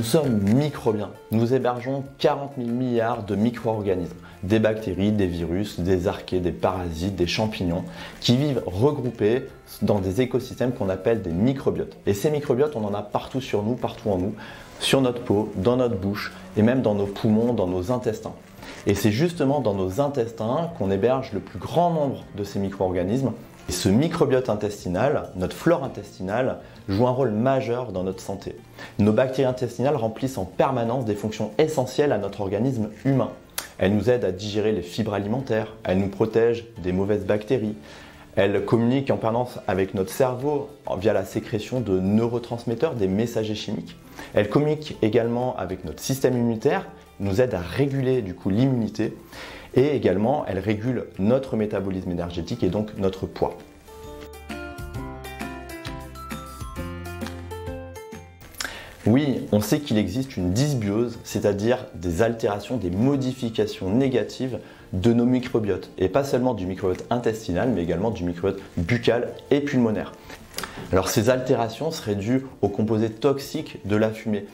sommes microbiens. Nous hébergeons 40 000 milliards de micro-organismes, des bactéries, des virus, des archées, des parasites, des champignons, qui vivent regroupés dans des écosystèmes qu'on appelle des microbiotes. Et ces microbiotes, on en a partout sur nous, partout en nous, sur notre peau, dans notre bouche et même dans nos poumons, dans nos intestins. Et c'est justement dans nos intestins qu'on héberge le plus grand nombre de ces micro-organismes. Et ce microbiote intestinal, notre flore intestinale, joue un rôle majeur dans notre santé. Nos bactéries intestinales remplissent en permanence des fonctions essentielles à notre organisme humain. Elles nous aident à digérer les fibres alimentaires, elles nous protègent des mauvaises bactéries, elles communiquent en permanence avec notre cerveau via la sécrétion de neurotransmetteurs, des messagers chimiques. Elles communiquent également avec notre système immunitaire, nous aident à réguler du coup l'immunité. Et également, elle régule notre métabolisme énergétique et donc notre poids. Oui, on sait qu'il existe une dysbiose, c'est-à-dire des altérations, des modifications négatives de nos microbiotes. Et pas seulement du microbiote intestinal, mais également du microbiote buccal et pulmonaire. Alors ces altérations seraient dues aux composés toxiques de la fumée.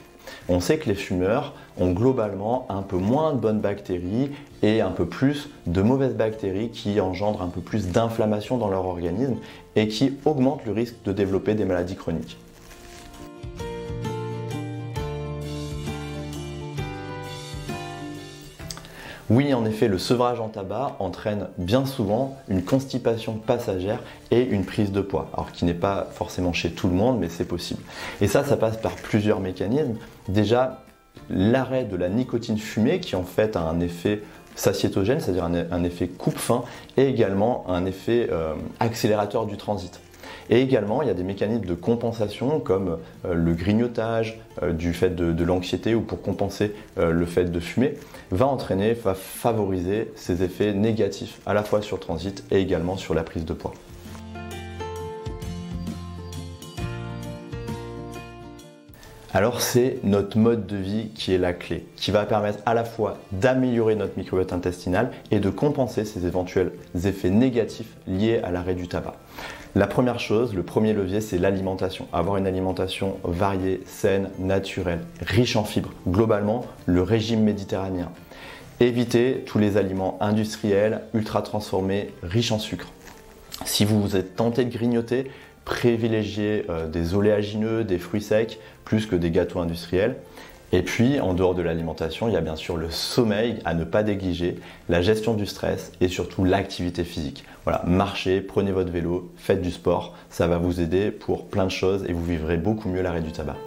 On sait que les fumeurs ont globalement un peu moins de bonnes bactéries et un peu plus de mauvaises bactéries qui engendrent un peu plus d'inflammation dans leur organisme et qui augmentent le risque de développer des maladies chroniques. Oui, en effet, le sevrage en tabac entraîne bien souvent une constipation passagère et une prise de poids. Alors qui n'est pas forcément chez tout le monde, mais c'est possible. Et ça passe par plusieurs mécanismes. Déjà, l'arrêt de la nicotine fumée qui en fait a un effet satiétogène, c'est-à-dire un effet coupe-faim, et également un effet accélérateur du transit. Et également, il y a des mécanismes de compensation comme le grignotage, du fait de l'anxiété ou pour compenser le fait de fumer, va favoriser ces effets négatifs à la fois sur le transit et également sur la prise de poids. Alors c'est notre mode de vie qui est la clé, qui va permettre à la fois d'améliorer notre microbiote intestinal et de compenser ces éventuels effets négatifs liés à l'arrêt du tabac. La première chose, le premier levier, c'est l'alimentation. Avoir une alimentation variée, saine, naturelle, riche en fibres. Globalement, le régime méditerranéen. Éviter tous les aliments industriels, ultra transformés, riches en sucre. Si vous vous êtes tenté de grignoter, privilégiez des oléagineux, des fruits secs, plus que des gâteaux industriels. Et puis, en dehors de l'alimentation, il y a bien sûr le sommeil à ne pas négliger, la gestion du stress et surtout l'activité physique. Voilà, marchez, prenez votre vélo, faites du sport, ça va vous aider pour plein de choses et vous vivrez beaucoup mieux l'arrêt du tabac.